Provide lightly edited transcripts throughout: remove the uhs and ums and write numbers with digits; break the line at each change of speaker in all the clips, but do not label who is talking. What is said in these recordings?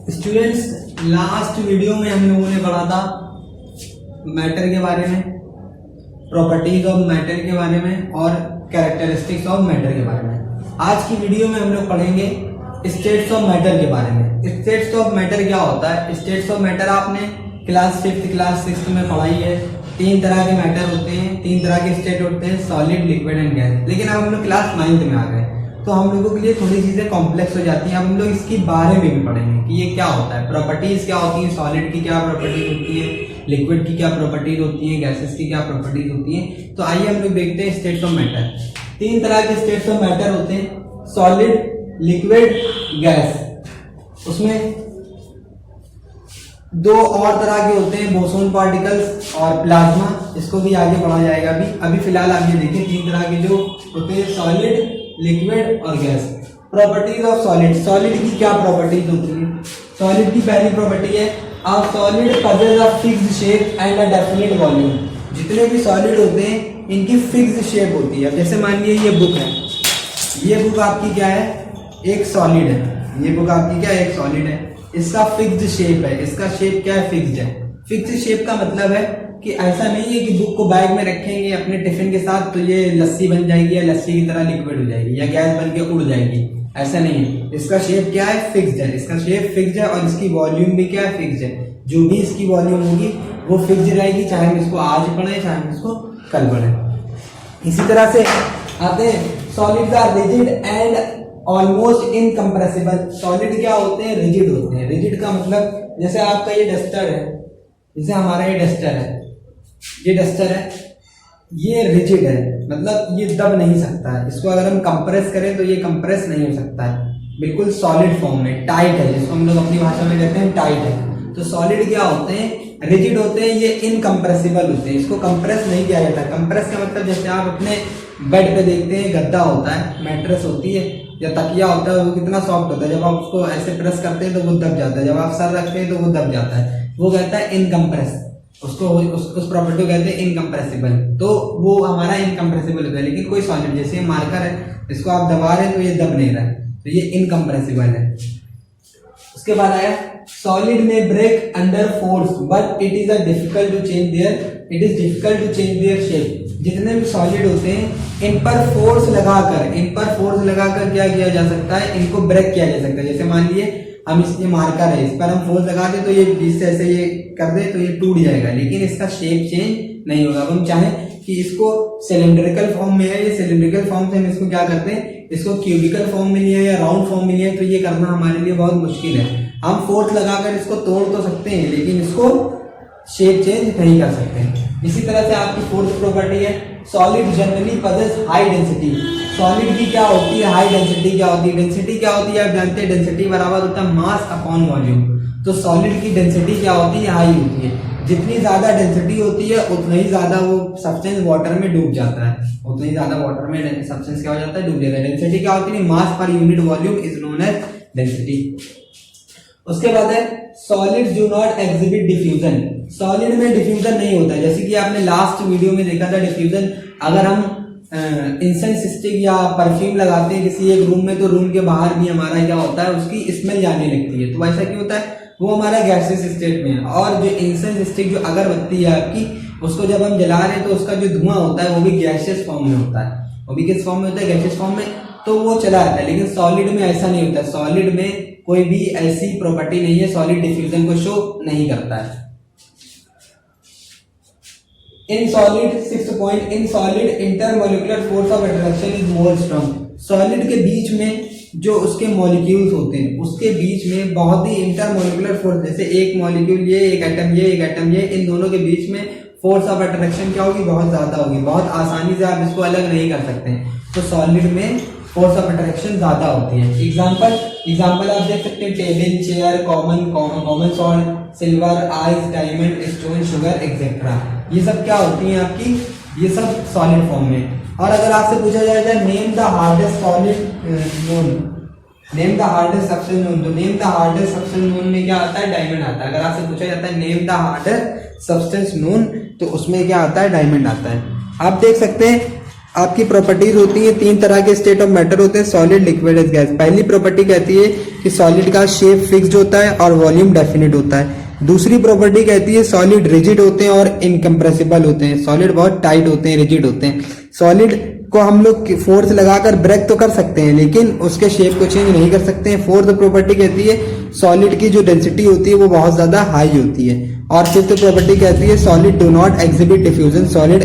Students, last video में हम लोगों ने पढ़ा था मैटर के बारे में, प्रॉपर्टीज ऑफ मैटर के बारे में और कैरेक्टरिस्टिक्स ऑफ मैटर के बारे में। आज की वीडियो में हम लोग पढ़ेंगे स्टेट्स ऑफ मैटर के बारे में। स्टेट्स ऑफ मैटर क्या होता है? स्टेट्स ऑफ मैटर आपने क्लास 5th क्लास 6th में पढ़ाई है। 3 तरह के मैटर होते हैं, 3 तरह के स्टेट होते हैं, सॉलिड, लिक्विड एंड गैस। लेकिन अब हम लोग क्लास 9th में आ गए तो हम लोगों के लिए थोड़ी चीजें कॉम्प्लेक्स हो जाती हैं। अब हम लोग इसके बारे में भी पढ़ेंगे कि ये क्या होता है, प्रॉपर्टीज क्या होती हैं, सॉलिड की क्या प्रॉपर्टीज होती है, लिक्विड की क्या प्रॉपर्टीज होती है, गैसेस की क्या प्रॉपर्टीज होती है। तो आइए हम लोग देखते हैं स्टेट्स ऑफ मैटर। 3 तरह के स्टेट्स ऑफ मैटर होते हैं, सॉलिड, लिक्विड, गैस। उसमें 2 और तरह के होते हैं, बोसोन पार्टिकल्स और प्लाज्मा। इसको भी आगे पढ़ा जाएगा। अभी फिलहाल आप ये देखिए 3 तरह के जो होते हैं, सॉलिड, लिक्विड और gas. Properties of solid. Solid की क्या प्रॉपर्टीज होती है? सॉलिड की पहली प्रॉपर्टी है a solid possess a fixed shape and a definite volume. जितने भी सॉलिड होते हैं इनकी फिक्स्ड शेप होती है। अब जैसे मान लीजिए ये बुक है, ये बुक आपकी क्या है? एक सॉलिड है। ये बुक आपकी क्या है? एक सॉलिड है। इसका फिक्स्ड शेप है। इसका शेप क्या है? फिक्स्ड है। फिक्स्ड शेप का मतलब है कि ऐसा नहीं है कि बुक को बैग में रखेंगे अपने टिफिन के साथ तो ये लस्सी बन जाएगी या लस्सी की तरह लिक्विड हो जाएगी या गैस बन के उड़ जाएगी। ऐसा नहीं है। इसका शेप क्या है? फिक्स्ड है। इसका शेप फिक्स्ड है और इसकी वॉल्यूम भी क्या है? फिक्स्ड है। जो भी इसकी वॉल्यूम होगी वो फिक्स्ड रहेगी, चाहे हम इसको आज पढ़े चाहे हम इसको कल पढ़े। इसी तरह से आते हैं solids are rigid and almost incompressible. Solid क्या होते हैं? रिजिड होते हैं। रिजिड का मतलब जैसे आपका ये डस्टर है, जैसे हमारा ये डस्टर है, ये डस्टर है, ये रिजिड है, मतलब ये दब नहीं सकता है। इसको अगर हम कंप्रेस करें तो ये कंप्रेस नहीं हो सकता है, बिल्कुल सॉलिड फॉर्म में, टाइट है, जिसको हम लोग अपनी भाषा में कहते हैं टाइट है। तो सॉलिड क्या होते हैं? रिजिड होते हैं। ये इनकम्प्रेसिबल होते हैं, इसको कंप्रेस नहीं किया जाता। कंप्रेस का मतलब जैसे आप अपने बेड पे देखते हैं, गद्दा होता है, मैट्रेस होती है या तकिया होता है, वो कितना सॉफ्ट होता है। जब आप उसको ऐसे प्रेस करते हैं तो वो दब जाता है, जब आप सर रखते हैं तो वो दब जाता है। वो कहता है इनकम्प्रेस, उसको उस प्रॉपर्टी को कहते हैं इनकम्प्रेसिबल। तो वो हमारा इनकम्प्रेसिबल होता है। लेकिन कोई सॉलिड जैसे मार्कर है, इसको आप दबा रहे हैं तो ये दब नहीं रहा है, तो ये इनकम्प्रेसिबल है। उसके बाद आया सॉलिड में break under force but it is difficult to change their shape. जितने भी सॉलिड होते हैं इन पर फोर्स लगाकर क्या किया जा सकता है? इनको ब्रेक किया जा सकता है। जैसे मान लिए हम ये मार्कर है, इस पर हम फोर्स लगा दे तो ये बीच से ऐसे ये कर दे तो ये टूट जाएगा, लेकिन इसका शेप चेंज नहीं होगा। अब हम चाहें कि इसको सिलिंड्रिकल फॉर्म में है, ये सिलिंड्रिकल फॉर्म से हम इसको क्या करते हैं? इसको क्यूबिकल फॉर्म में लिए या राउंड फॉर्म में लिए, तो ये करना हमारे लिए बहुत मुश्किल है। हम फोर्स लगाकर इसको तोड़ तो सकते हैं लेकिन इसको शेप चेंज नहीं कर सकते। इसी तरह से आपकी फोर्थ प्रॉपर्टी है solid generally possess high density. Solid की क्या होती है? हाई डेंसिटी क्या होती है? डेंसिटी क्या होती है? आप जानते हैं डेंसिटी बराबर होता है मास अपॉन वॉल्यूम। तो सॉलिड की डेंसिटी क्या होती है? हाई होती है। जितनी ज्यादा डेंसिटी होती है उतना ही ज्यादा वो सब्सटेंस वाटर में डूब जाता है, उतना ही ज्यादा वाटर में सब्सटेंस क्या हो जाता है? डूब जाता है। डेंसिटी क्या होती है? मास पर unit volume is known as density. उसके बाद है solids do not exhibit diffusion. Solid में डिफ्यूजन नहीं होता है। जैसे कि आपने लास्ट वीडियो में देखा था डिफ्यूजन, अगर हम इंसेंस स्टिक या परफ्यूम लगाते हैं किसी एक रूम में तो रूम के बाहर भी हमारा क्या होता है? उसकी स्मेल जाने लगती है। तो ऐसा क्यों होता है? वो हमारा गैसेस स्टेट में है। और जो इंसेंस स्टिक जो अगरबत्ती है आपकी, उसको जब हम जला रहे हैं तो उसका जो धुआं होता है वो भी गैसेस फॉर्म में होता है। वो भी किस फॉर्म में होता है? गैसेस फॉर्म में। तो वो चला जाता है। लेकिन सॉलिड में ऐसा नहीं होता। सॉलिड में कोई भी ऐसी प्रॉपर्टी नहीं है, सॉलिड डिफ्यूजन को शो नहीं करता है। In solid 6th point, in solid intermolecular force of attraction is more strong. Solid के बीच में जो उसके मॉलिक्यूल्स होते हैं उसके बीच में बहुत ही इंटरमोलिकुलर फोर्स, जैसे एक मॉलिक्यूल ये, एक एटम ये, एक एटम ये, इन दोनों के बीच में फोर्स ऑफ अट्रैक्शन क्या होगी? बहुत ज्यादा होगी। बहुत आसानी से आप इसको अलग नहीं कर सकते। तो सॉलिड में फोर्स ऑफ अट्रैक्शन ज्यादा होती है। एग्जाम्पल आप देख सकते हैं, table, chair, common salt, silver, ice, diamond, stone, sugar etcetera. ये सब क्या होती हैं आपकी? ये सब सॉलिड फॉर्म में। और अगर आपसे पूछा जाए name the hardest solid known, name the hardest substance known, तो name the hardest substance known में क्या आता है? डायमंड आता है। अगर आपसे पूछा जाता है name the hardest substance known, तो उसमें क्या आता है? डायमंड आता है। आप देख सकते हैं आपकी प्रॉपर्टीज होती हैं, तीन तरह के स्टेट ऑफ मैटर होते हैं, सॉलिड, लिक्विड, गैस। पहली प्रॉपर्टी कहती है कि सॉलिड का शेप फिक्स्ड होता है और वॉल्यूम डेफिनेट होता है। दूसरी प्रॉपर्टी कहती है सॉलिड रिजिड होते हैं और इनकम्प्रेसिबल होते हैं। सॉलिड बहुत टाइट होते हैं, रिजिड होते हैं। सॉलिड को हम लोग फोर्स लगाकर ब्रेक तो कर सकते हैं लेकिन उसके शेप को चेंज नहीं कर सकते हैं। फोर्थ प्रॉपर्टी कहती है सॉलिड की जो डेंसिटी होती है वो बहुत ज्यादा हाई होती है। और फिफ्थ प्रॉपर्टी कहती है solid do not exhibit diffusion, solid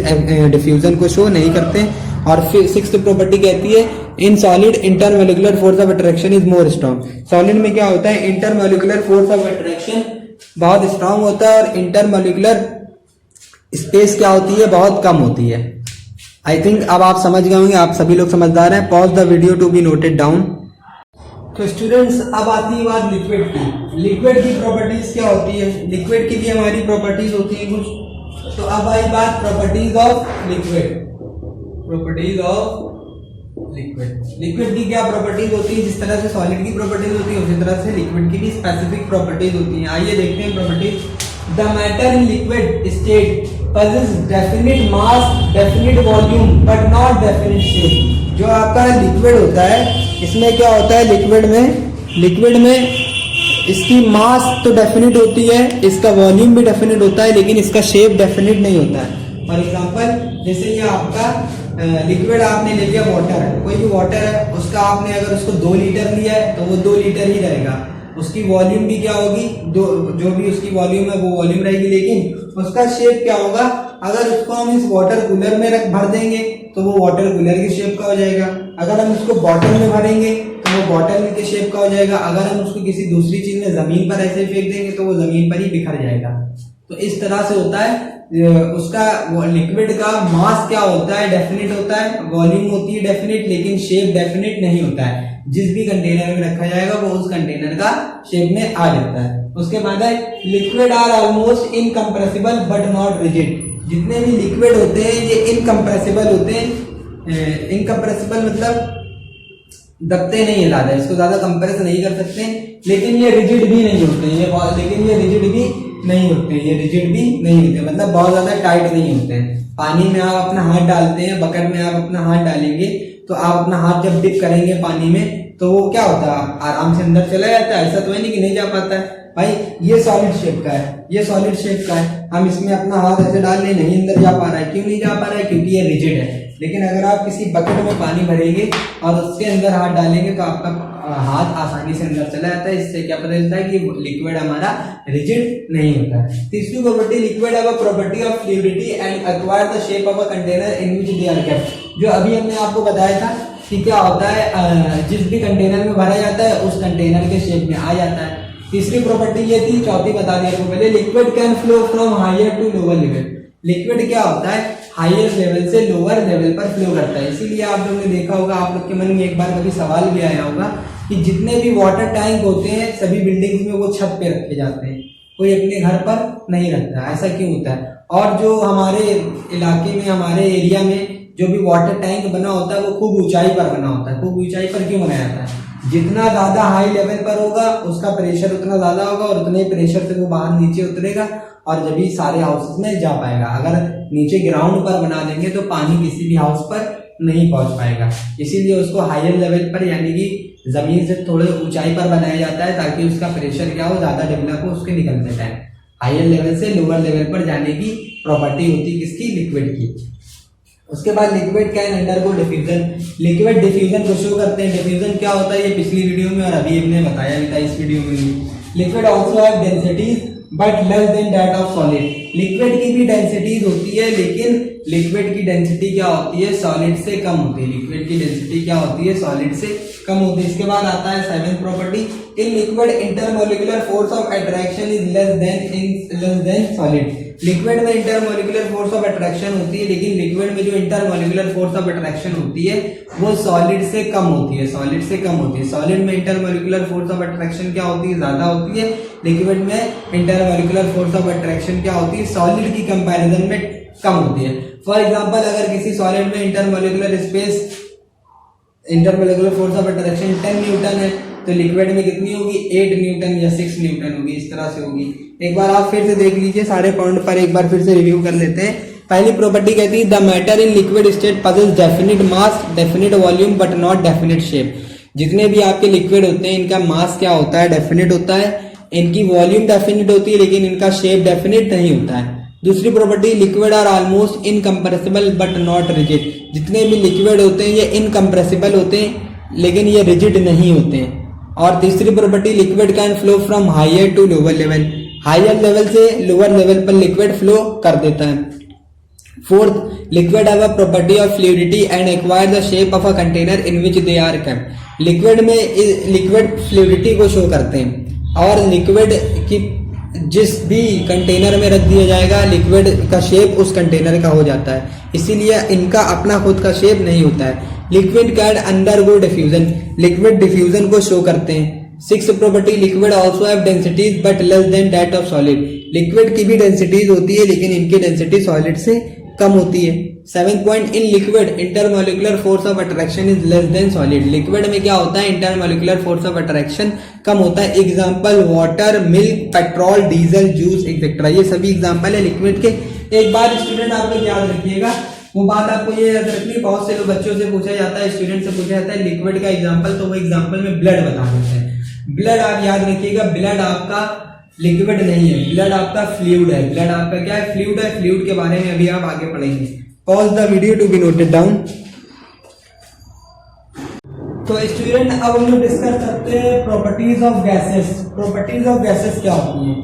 diffusion को शो नहीं करते। और फिर सिक्स्थ प्रॉपर्टी कहती है in solid intermolecular force of attraction is more strong. Solid में क्या होता है, इंटरमोलिकुलर फोर्स ऑफ अट्रैक्शन बहुत स्ट्रांग होता है और इंटरमोलिकुलर स्पेस क्या होती है, बहुत कम होती है। आई थिंक अब आप समझ गए होंगे, आप सभी लोग समझदार हैं। Pause the video to be noted down. तो स्टूडेंट्स अब आती है बात लिक्विड की। लिक्विड की प्रॉपर्टीज क्या होती है, लिक्विड की भी हमारी प्रॉपर्टीज होती है कुछ। तो अब आई बात properties of liquid. Properties of liquid, liquid की क्या प्रॉपर्टीज होती है, जिस तरह से सॉलिड की प्रॉपर्टीज होती है उसी तरह से लिक्विड की भी स्पेसिफिक प्रॉपर्टीज होती हैं। आइए देखते हैं properties. The matter in liquid state possess definite mass, definite volume, but not definite shape। जो आपका लिक्विड होता है इसमें क्या होता है, लिक्विड में इसकी मास तो डेफिनेट होती है, इसका वॉल्यूम भी डेफिनेट होता है, लेकिन इसका शेप डेफिनेट नहीं होता है। फॉर एग्जांपल जैसे ये आपका लिक्विड आपने ले लिया वाटर है, कोई भी वाटर है, उसका आपने अगर उसको 2 लीटर लिया है तो वो 2 लीटर ही रहेगा। उसकी वॉल्यूम भी क्या होगी, जो भी उसकी वॉल्यूम है वो वॉल्यूम रहेगी, लेकिन उसका शेप क्या होगा, अगर उसको हम इस वाटर कूलर में भर देंगे तो वो वाटर कूलर के शेप का हो जाएगा। अगर हम उसको बॉटल में भरेंगे तो वो बॉटल के शेप का हो जाएगा। अगर हम उसको किसी दूसरी चीज में जमीन पर ऐसे फेंक देंगे तो वो जमीन पर ही बिखर जाएगा। तो इस तरह से होता है उसका लिक्विड का मास क्या होता है, डेफिनेट होता है, वॉल्यूम होती है डेफिनेट, लेकिन शेप डेफिनेट नहीं होता है। जिस भी कंटेनर में रखा जाएगा वो उस कंटेनर का शेप में आ जाता है। उसके बाद है liquid are almost incompressible but not rigid. जितने भी लिक्विड होते हैं ये इनकम्प्रेसिबल होते हैं। इनकम्प्रेसिबल मतलब दबते नहीं है ज्यादा, इसको ज्यादा कंप्रेस नहीं कर सकते, लेकिन ये रिजिड भी नहीं होते, लेकिन ये रिजिड भी नहीं होते, ये रिजिड भी नहीं होते, मतलब बहुत ज्यादा टाइट नहीं होते हैं। पानी में आप अपना हाथ डालते हैं, बकेट में आप अपना हाथ डालेंगे तो आप अपना हाथ जब डिप करेंगे पानी में तो वो क्या होता है, आराम से अंदर चला जाता है। ऐसा तो है नहीं कि नहीं जा पाता है भाई। ये सॉलिड शेप का है, ये सॉलिड शेप का है, हम इसमें अपना हाथ ऐसे डाल ले, नहीं अंदर जा पा रहा है। क्यों नहीं जा पा रहा है, क्योंकि ये रिजिड है। लेकिन अगर आप किसी बकेट में पानी भरेंगे और उसके अंदर हाथ डालेंगे तो आपका हाथ आसानी से अंदर चला जाता है। इससे क्या पता चलता है कि लिक्विड हमारा रिजिड नहीं होता है। तीसरी property, liquid have a property of fluidity and acquire the shape of a container in which they are kept. जो अभी हमने आपको बताया था कि क्या होता है, जिस भी कंटेनर में भरा जाता है उस कंटेनर के शेप में आ जाता है। तीसरी प्रॉपर्टी ये थी, चौथी बता दिया आपको पहले, liquid can flow from higher to lower level. Liquid क्या होता है, हायर लेवल से लोअर लेवल पर फ्लो करता है। इसीलिए आप लोगों ने देखा होगा, आप लोग के मन में एक बार कभी सवाल भी आया होगा कि जितने भी वाटर टैंक होते हैं सभी बिल्डिंग्स में वो छत पे रखे जाते हैं, कोई अपने घर पर नहीं रखता। ऐसा क्यों होता है? और जो हमारे इलाके में, हमारे एरिया में जो भी वाटर टैंक बना होता है वो खूब ऊंचाई पर बना होता है। खूब ऊंचाई पर क्यों बनाया जाता है? जितना ज्यादा हाई लेवल पर होगा उसका प्रेशर उतना ज्यादा होगा और उतने प्रेशर से वो बाहर नीचे उतरेगा और जब भी सारे हाउसेस में जा पाएगा। अगर नीचे ग्राउंड पर बना देंगे तो पानी किसी भी हाउस पर नहीं पहुंच पाएगा। इसीलिए उसको हायर लेवल पर यानी कि जमीन से थोड़े ऊंचाई पर बनाया जाता है ताकि उसका प्रेशर क्या हो, ज्यादा डेवलप हो उसके निकलने टाइम। हायर लेवल से लोअर लेवल पर जाने की प्रॉपर्टी होती है किसकी, लिक्विड की। उसके बाद liquid can undergo diffusion. Liquid diffusion को शो करते हैं। डिफ्यूजन क्या होता है ये पिछली वीडियो में और अभी हमने बताया भी था इस वीडियो में भी। Liquid also have densities but less than that of solid. Liquid की भी डेंसिटीज होती है लेकिन लिक्विड की डेंसिटी क्या होती है, सॉलिड से कम होती है। लिक्विड की डेंसिटी क्या होती है, सॉलिड से कम होती है। इसके बाद आता है seventh property, in liquid intermolecular force of attraction is less than solid. Liquid में इंटरमोलिकुलर फोर्स ऑफ अट्रैक्शन होती है लेकिन लिक्विड में जो इंटरमोलिकुलर फोर्स ऑफ अट्रैक्शन होती है वो सॉलिड से कम होती है, सॉलिड से कम होती है। सॉलिड में इंटरमोलिकुलर फोर्स ऑफ अट्रैक्शन क्या होती है, ज्यादा होती है। लिक्विड में इंटरमोलिकुलर फोर्स ऑफ अट्रैक्शन क्या होती है, सॉलिड की कंपैरिजन में कम होती है। फॉर एग्जांपल अगर किसी सॉलिड में intermolecular force of attraction 10 Newton है तो लिक्विड में कितनी होगी, 8 न्यूटन या 6 न्यूटन होगी, इस तरह से होगी। एक बार आप फिर से देख लीजिए, सारे पॉइंट पर एक बार फिर से रिव्यू कर लेते हैं। पहली प्रॉपर्टी कहती है the matter in liquid state possess definite mass, definite volume but not definite shape. जितने भी आपके लिक्विड होते हैं इनका मास क्या होता है, डेफिनिट होता है, इनकी वॉल्यूम डेफिनिट होती है, लेकिन इनका शेप डेफिनिट नहीं होता है। दूसरी property liquid are almost incompressible but not rigid. जितने भी लिक्विड होते हैं ये इनकम्प्रेसिबल होते हैं लेकिन ये रिजिड नहीं होते हैं। और तीसरी property liquid can flow from higher to lower level. Higher level से लोअर लेवल पर लिक्विड फ्लो कर देता है। Fourth, liquid have a property of fluidity and acquire the shape of a container in which they are kept. Liquid में liquid fluidity को show करते हैं और लिक्विड की जिस भी कंटेनर में रख दिया जाएगा लिक्विड का शेप उस कंटेनर का हो जाता है, इसीलिए इनका अपना खुद का शेप नहीं होता है। Liquid can undergo diffusion. Liquid diffusion को शो करते हैं। Six property liquid also have densities but less than that of solid. Liquid की भी डेंसिटीज होती है लेकिन इनकी डेंसिटी सॉलिड से कम होती है। Seventh point, in liquid intermolecular force of attraction is less than solid. Liquid में क्या होता है, इंटरमोलिकुलर फोर्स ऑफ अट्रैक्शन कम होता है। Example water, milk, petrol, diesel, juice etcetera, ये सभी एग्जांपल है लिक्विड के। एक बार स्टूडेंट आप लोग याद रखिएगा, वो बात आपको ये याद रखनी है, बहुत से लोग बच्चों से पूछा जाता है, स्टूडेंट से पूछा जाता है लिक्विड का एग्जाम्पल, तो वो एग्जाम्पल में ब्लड बता देते हैं। ब्लड आप याद रखिएगा, ब्लड आपका लिक्विड नहीं है, ब्लड आपका फ्लूइड है। ब्लड आपका क्या है, फ्लूइड है। फ्लूइड के बारे में अभी आप आगे पढ़ेंगे। Pause the video to be noted down. तो स्टूडेंट अब हम लोग डिस्कस करते हैं properties of gases. Properties of gases क्या होती हैं,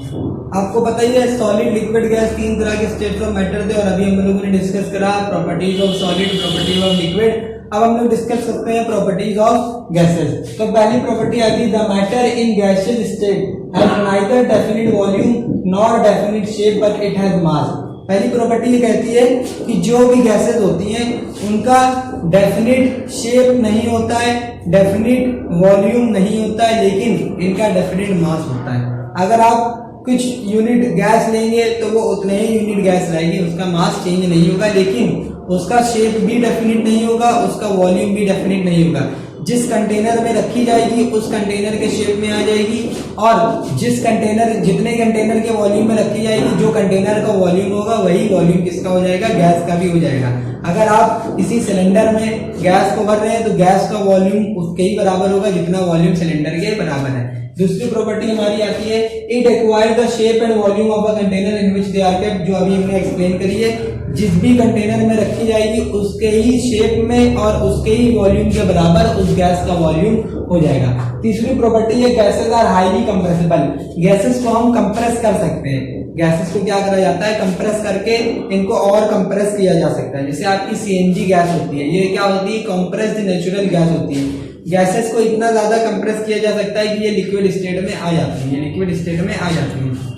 आपको पता ही है, सॉलिड, लिक्विड, गैस, तीन तरह के स्टेट्स ऑफ मैटर थे और अभी हम लोगों ने डिस्कस करा properties of solid, properties of liquid. अब हम लोग डिस्कस करते हैं प्रॉपर्टीज ऑफ गैसेस। तो पहली प्रॉपर्टी आती है the matter in gaseous state has neither definite volume nor definite shape but it has मास। पहली प्रॉपर्टी ये कहती है कि जो भी गैसेस होती हैं उनका डेफिनिट शेप नहीं होता है, डेफिनिट वॉल्यूम नहीं होता है, लेकिन इनका डेफिनिट मास होता है। अगर आप कुछ यूनिट गैस लेंगे तो वो उतने ही यूनिट गैस रहेगी, उसका मास चेंज नहीं होगा, लेकिन उसका शेप भी डेफिनिट नहीं होगा, उसका वॉल्यूम भी डेफिनिट नहीं होगा। जिस कंटेनर में रखी जाएगी उस कंटेनर के शेप में आ जाएगी, और जितने कंटेनर के वॉल्यूम में रखी जाएगी, जो कंटेनर का वॉल्यूम होगा वही वॉल्यूम किसका हो जाएगा, गैस का भी हो जाएगा। अगर आप किसी सिलेंडर में गैस को भर रहे हैं तो गैस का वॉल्यूम उसके ही बराबर होगा जितना वॉल्यूम सिलेंडर के बराबर है। दूसरी प्रॉपर्टी हमारी आती है it acquire the shape and volume of a container in which they are kept, जो अभी हमने एक्सप्लेन करी है। जिस भी कंटेनर में रखी जाएगी उसके ही शेप में और उसके ही वॉल्यूम के बराबर उस गैस का वॉल्यूम हो जाएगा। तीसरी प्रॉपर्टी है gases are highly compressible. Gases को हम कंप्रेस कर सकते हैं। गैसेस को क्या करा जाता है, कंप्रेस करके इनको और कंप्रेस किया जा सकता है। जैसे आपकी सीएनजी गैस होती है, ये क्या होती है, कंप्रेस्ड नेचुरल गैस होती है। गैसेस को इतना ज्यादा कंप्रेस किया जा सकता है कि ये लिक्विड स्टेट में आ जाती है, लिक्विड स्टेट में आ जाती है।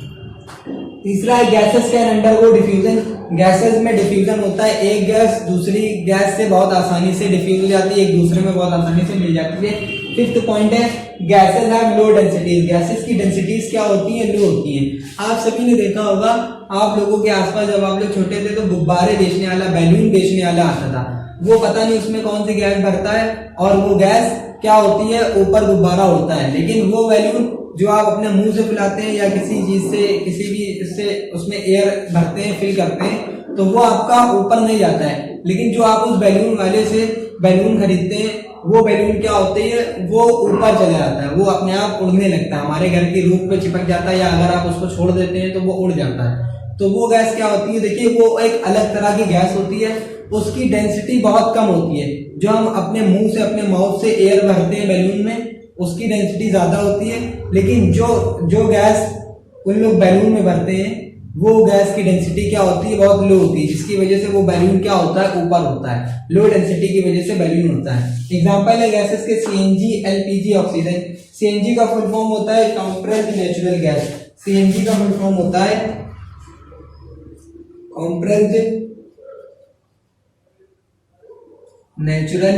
तीसरा है gases can undergo diffusion. Gases में डिफ्यूजन होता है, एक गैस दूसरी गैस से बहुत आसानी से डिफ्यूज हो जाती है, एक दूसरे में बहुत आसानी से मिल जाती है। फिफ्थ पॉइंट है gases have low densities. Gases की डेंसिटीज क्या होती है, लो होती है। आप सभी ने देखा होगा, आप लोगों के आसपास जब आप लोग छोटे थे तो गुब्बारे बेचने वाला, बैलून बेचने वाला आता था। वो पता नहीं उसमें कौन सी गैस भरता है और वो गैस क्या होती है, ऊपर गुब्बारा होता है, लेकिन वो बैलून जो आप अपने मुंह से फुलाते हैं या किसी चीज से, किसी भी इससे उसमें एयर भरते हैं, फिल करते हैं, तो वो आपका ऊपर नहीं जाता है। लेकिन जो आप उस बैलून वाले से बैलून खरीदते हैं, वो बैलून क्या होते हैं, वो ऊपर चला जाता है, वो अपने आप उड़ने लगता है, हमारे घर की रूफ पे चिपक जाता है, या अगर आप उसको छोड़ देते हैं तो वो उड़ जाता है। तो वो गैस क्या होती है, देखिए वो एक अलग तरह की गैस होती है, उसकी डेंसिटी बहुत कम होती है। जो हम अपने मुंह से, अपने माउथ से एयर भरते हैं बैलून में, उसकी डेंसिटी ज्यादा होती है, लेकिन जो गैस उन लोग बैलून में भरते हैं वो गैस की डेंसिटी क्या होती है, बहुत लो होती है, जिसकी वजह से वो बैलून क्या होता है, ऊपर होता है। लो डेंसिटी की वजह से बैलून होता है। एग्जांपल है गैसेस के सीएनजी, एलपीजी, ऑक्सीजन। सीएनजी का फुल फॉर्म होता है कंप्रेस्ड नेचुरल गैस। सीएनजी का फुल फॉर्म होता है कंप्रेस्ड नेचुरल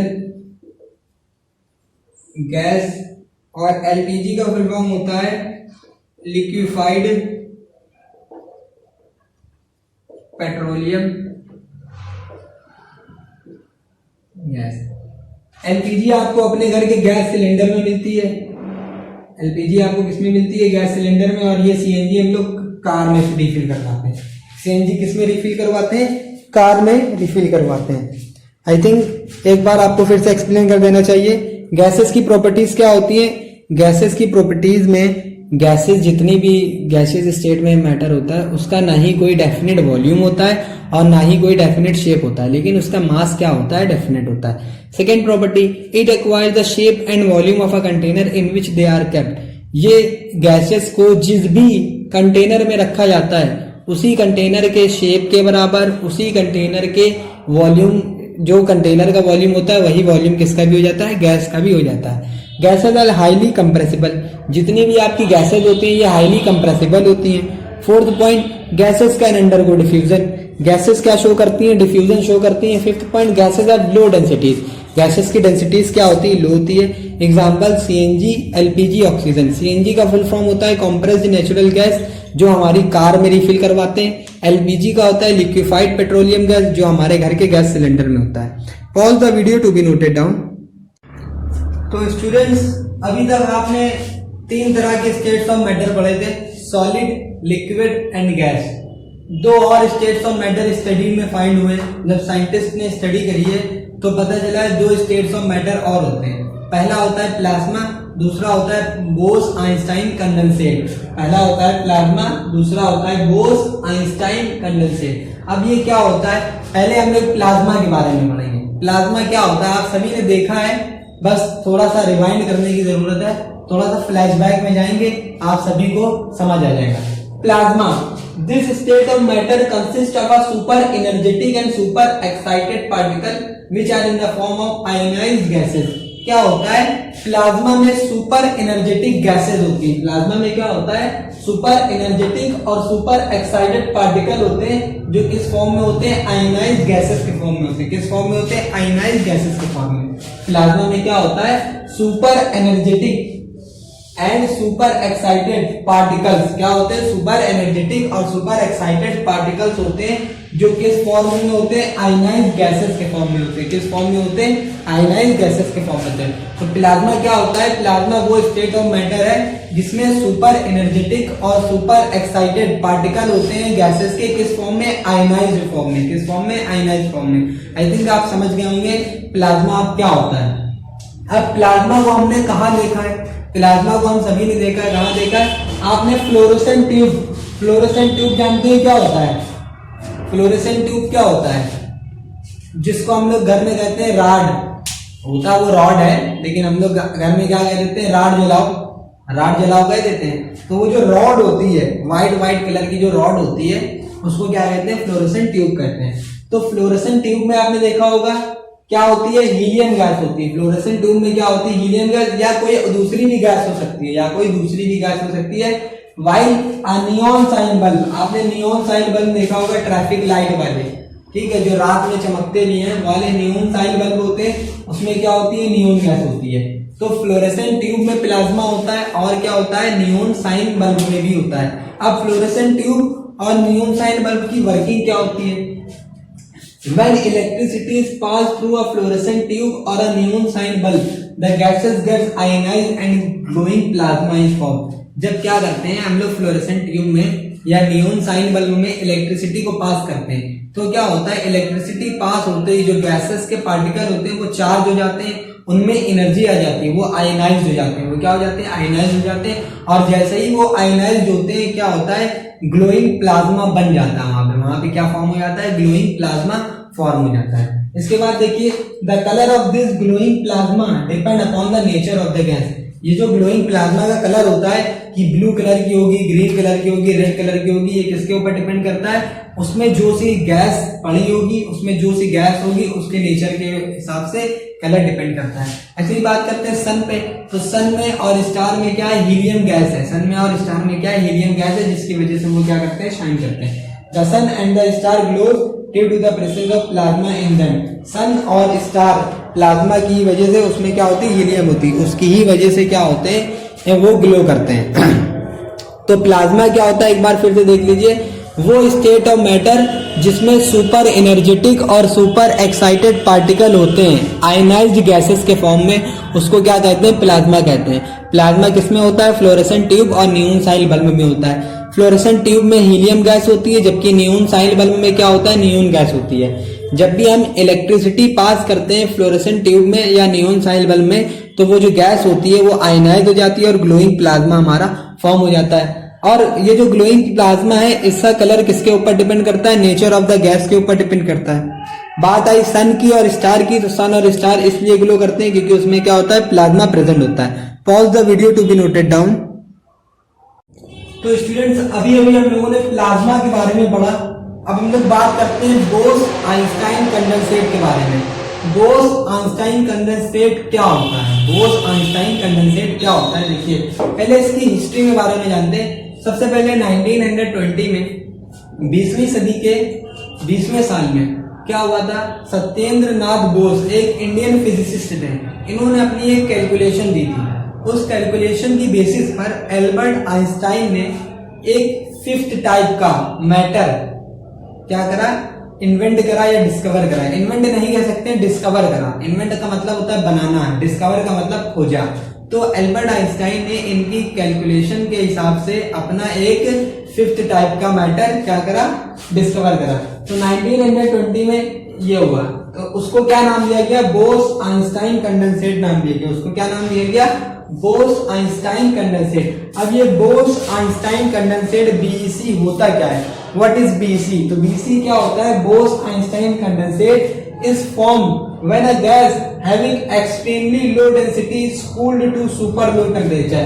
गैस, और एलपीजी का फुल फॉर्म होता है लिक्विफाइड पेट्रोलियम गैस। एलपीजी आपको अपने घर के गैस सिलेंडर में मिलती है, एलपीजी आपको किसमें मिलती है, गैस सिलेंडर में, और ये सीएनजी हम लोग कार में रिफिल करवाते हैं। सीएनजी किस में रिफिल करवाते हैं, कार में रिफिल करवाते हैं। आई थिंक एक बार आपको फिर से एक्सप्लेन कर देना चाहिए। गैसेस की प्रॉपर्टीज क्या होती है? गैसेस की प्रॉपर्टीज में गैसेस जितनी भी गैसेस स्टेट में मैटर होता है उसका ना ही कोई डेफिनेट वॉल्यूम होता है और ना ही कोई डेफिनेट शेप होता है, लेकिन उसका मास क्या होता है? डेफिनेट होता है। Second property, it acquires the shape and volume of a container in which they are kept. ये गैसेस को जिस भी कंटेनर में रखा जाता है उसी कंटेनर के शेप के बराबर, उसी कंटेनर के वॉल्यूम, जो कंटेनर का वॉल्यूम होता है वही वॉल्यूम किसका भी हो जाता है? गैस का भी हो जाता है। Gases are highly compressible. जितनी भी आपकी गैसेज होती है ये हाईली कंप्रेसिबल होती हैं। Fourth point, gases can undergo diffusion. Gases क्या शो करती हैं? डिफ्यूजन शो करती हैं। Fifth point, gases are low densities. Gases की डेंसिटीज क्या होती है? लो होती है। Example CNG, LPG, oxygen. CNG का फुल फॉर्म होता है कंप्रेस्ड नेचुरल गैस, जो हमारी कार में रिफिल करवाते हैं। एलपीजी का होता है लिक्विफाइड पेट्रोलियम गैस, जो हमारे घर के गैस सिलेंडर में होता है। Pause the video to be noted down. तो स्टूडेंट्स, अभी तक आपने 3 तरह के स्टेट्स ऑफ मैटर पढ़े थे, सॉलिड, लिक्विड एंड गैस। 2 और स्टेट्स ऑफ मैटर स्टडी में फाइंड हुए। जब साइंटिस्ट ने स्टडी करी है तो पता चला है 2 स्टेट्स ऑफ मैटर और होते हैं। पहला होता है प्लाज्मा, दूसरा होता है बोस आइंस्टाइन कंडेंसेट। पहला होता है प्लाज्मा, दूसरा होता है बोस आइंस्टाइन कंडेंसेट। अब ये क्या होता है? पहले हम लोग प्लाज्मा के बारे में पढ़ेंगे। प्लाज्मा क्या होता है आप सभी ने देखा है, बस थोड़ा सा रिवाइंड करने की जरूरत है, थोड़ा सा फ्लैशबैक में जाएंगे, आप सभी को समझ आ जाएगा। Plasma, this state of matter consist of a super energetic and super excited particle which are in the form of ionized gases. क्या होता है? प्लाज्मा में सुपर एनर्जेटिक गैसेस होती है। प्लाज्मा में क्या होता है? सुपर एनर्जेटिक और सुपर एक्साइटेड पार्टिकल होते हैं, जो किस फॉर्म में होते हैं? आयोनाइज्ड गैसेस के फॉर्म में होते हैं। किस फॉर्म में होते हैं? आयोनाइज्ड गैसेस के फॉर्म में। प्लाज्मा में क्या होता है? Super energetic and super excited particles. क्या होते हैं? सुपर एनर्जेटिक और सुपर एक्साइटेड पार्टिकल्स होते हैं, जो किस फॉर्म में होते हैं? आयोनाइज्ड गैसेस के फॉर्म में होते हैं। किस फॉर्म में होते हैं? आयोनाइज्ड गैसेस के फॉर्म में होते हैं। तो प्लाज्मा क्या होता है? प्लाज्मा वो स्टेट ऑफ मैटर है जिसमें सुपर एनर्जेटिक और सुपर एक्साइटेड पार्टिकल होते हैं गैसेस के। किस फॉर्म में? आयोनाइज्ड फॉर्म में। किस फॉर्म में? आयोनाइज्ड फॉर्म में। आई थिंक आप समझ गए होंगे प्लाज्मा अब क्या होता है। अब प्लाज्मा को हमने कहाँ देखा है? प्लाज्मा को हम सभी ने देखा है। कहाँ देखा है? आपने फ्लोरोसेंट ट्यूब, फ्लोरोसेंट ट्यूब जानते हैं क्या होता है? फ्लोरोसेंट ट्यूब क्या होता है? जिसको हम लोग घर में कहते हैं राड, होता वो रॉड है, लेकिन हम लोग घर में क्या कह देते हैं? राड जलाओ, राड जलाओ कह देते हैं। तो वो जो रॉड होती है, व्हाइट कलर की जो रॉड होती है, उसको क्या कहते हैं? फ्लोरोसेंट ट्यूब कहते हैं। तो फ्लोरोसेंट ट्यूब में आपने देखा होगा क्या होती है? हीलियम गैस होती है। फ्लोरोसेंट ट्यूब में क्या होती है? हीलियम गैस, या कोई दूसरी भी गैस हो सकती है, या कोई दूसरी भी गैस हो सकती है। वाइल नियॉन साइन बल्ब, आपने नियॉन साइन बल्ब देखा होगा, ट्रैफिक लाइट वाले, ठीक है, जो रात में चमकते भी हैं, वाले नियॉन साइन बल्ब होते हैं। उसमें क्या होती है? नियॉन गैस होती है। तो फ्लोरोसेंट ट्यूब में प्लाज्मा होता है, और क्या होता है? नियॉन साइन बल्ब में भी होता है। अब फ्लोरोसेंट ट्यूब और नियॉन साइन बल्ब की वर्किंग क्या होती है? When electricity is passed through a fluorescent tube or a neon sign bulb, the gases get ionized and glowing plasma is formed. जब क्या करते हैं हम लोग फ्लोरोसेंट ट्यूब में या नियॉन साइन बल्ब में इलेक्ट्रिसिटी को पास करते हैं, तो क्या होता है? इलेक्ट्रिसिटी पास होते ही जो गैसेस के पार्टिकल होते हैं वो चार्ज हो जाते हैं, उनमें एनर्जी आ जाती है, वो आयनाइज्ड हो जाते हैं। वो क्या हो जाते हैं? आयनाइज्ड हो जाते हैं। और जैसे ही वो आयनाइज्ड होते हैं क्या होता है? ग्लोइंग प्लाज्मा बन जाता है। वहां पे क्या फॉर्म हो जाता है? ग्लोइंग प्लाज्मा फॉर्म हो जाता है। इसके बाद देखिए, the colour of this glowing plasma depend upon the nature of the gas. ये जो ग्लोइंग प्लाज्मा का कलर होता है कि ब्लू कलर की होगी, ग्रीन कलर की होगी, रेड कलर की होगी, ये किसके ऊपर डिपेंड करता है? उसमें जो सी गैस पड़ी होगी, उसमें जो सी गैस होगी, उसके नेचर के हिसाब से कलर डिपेंड करता है। ऐसी बात करते हैं सन पे, तो सन में और स्टार में क्या है? हीलियम गैस है। सन में और स्टार में क्या है? हीलियम गैस है, जिसकी वजह से वो क्या करते हैं? शाइन करते हैं। The sun and the star glows due to the presence of plasma in them. Sun और स्टार प्लाज्मा की वजह से उसमें क्या होती है? हीलियम होती है, उसकी ही वजह से क्या होते हैं? वो ग्लो करते हैं। तो प्लाज्मा क्या होता है? एक बार फिर से देख लीजिए, वो स्टेट ऑफ मैटर जिसमें सुपर एनर्जेटिक और सुपर एक्साइटेड पार्टिकल होते हैं आयनाइज्ड गैसेस के फॉर्म में, उसको क्या कहते हैं? प्लाज्मा कहते हैं। प्लाज्मा किसमें होता है? फ्लोरोसेंट ट्यूब और नियॉन साइन बल्ब में होता है। फ्लोरेसेंट ट्यूब में हीलियम गैस होती है, जबकि नियोन साइल बल्ब में क्या होता है, नियोन गैस होती है। जब भी हम इलेक्ट्रिसिटी पास करते हैं फ्लोरेसेंट ट्यूब में या नियोन साइल बल्ब में, तो वो जो गैस होती है वो आयनाइज हो जाती है और ग्लोइंग प्लाज्मा हमारा फॉर्म हो जाता है। और ये जो ग्लोइंग प्लाज्मा है, इसका कलर किसके ऊपर डिपेंड करता है, नेचर ऑफ द गैस के ऊपर डिपेंड करता है। बात आई सन की और स्टार की, तो सन और स्टार इसलिए ग्लो करते हैं क्योंकि उसमें क्या होता है, प्लाज्मा प्रेजेंट होता है। Pause the video to be noted down. तो स्टूडेंट्स, अभी अभी हम लोगों ने प्लाज्मा के बारे में पढ़ा। अब हम लोग बात करते हैं बोस आइंस्टाइन कंडेंसेट के बारे में। बोस आइंस्टाइन कंडेंसेट क्या होता है, बोस आइंस्टाइन कंडेंसेट क्या होता है, देखिए पहले इसकी हिस्ट्री के बारे में जानते हैं। सबसे पहले 1920 में 20वीं सदी के 20वें साल में क्या हुआ था, सत्येंद्र नाथ बोस एक इंडियन फिजिसिस्ट थे। इन्होंने अपनी एक कैलकुलेशन दी थी। उस कैलकुलेशन की बेसिस पर एल्बर्ट आइंस्टाइन ने एक फिफ्थ टाइप का मैटर क्या करा, इन्वेंट करा या डिस्कवर करा। इन्वेंट नहीं कह सकते, डिस्कवर करा। इन्वेंट का मतलब होता है बनाना, डिस्कवर का मतलब खोजा। तो एल्बर्ट आइंस्टाइन ने इनकी कैलकुलेशन के हिसाब से अपना एक फिफ्थ टाइप का मैटर क्या करा, डिस्कवर करा। तो 1920 में ये हुआ, तो उसको क्या नाम दिया गया, बोस आइंस्टाइन कंडेंसेट नाम दिया गया। उसको क्या नाम दिया गया, बोस आइंस्टाइन कंडेंसेट। अब ये बोस आइंस्टाइन कंडेंसेट बीईसी होता क्या है, व्हाट इज बीईसी? तो बीईसी क्या होता है, Bose Einstein condensate is form when a gas having extremely low density is cooled to super low temperature।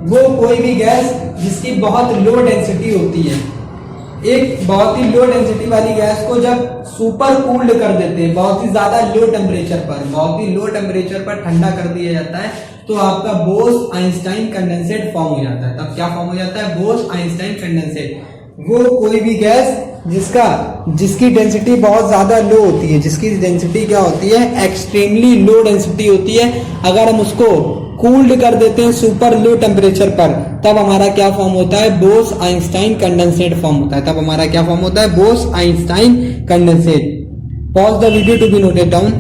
वो कोई भी गैस जिसकी बहुत लो डेंसिटी होती है, एक बहुत ही लो डेंसिटी वाली गैस को जब सुपर कूल्ड कर देते हैं, बहुत ही ज्यादा लो टेम्परेचर पर, बहुत ही लो टेम्परेचर पर ठंडा कर दिया जाता है, तो आपका बोस आइंस्टाइन कंडेंसेट फॉर्म हो जाता है। तब क्या फॉर्म हो जाता है, बोस आइंस्टाइन कंडेंसेट। वो कोई भी गैस जिसकी डेंसिटी बहुत ज्यादा लो होती है, जिसकी डेंसिटी क्या होती है, एक्सट्रीमली लो डेंसिटी होती है, अगर हम उसको कूल्ड कर देते हैं सुपर लो टेम्परेचर पर, तब हमारा क्या फॉर्म होता है, बोस आइंस्टाइन कंडेंसेट फॉर्म होता है। तब हमारा क्या फॉर्म होता है, Bose Einstein condensate. Pause the video to be noted down.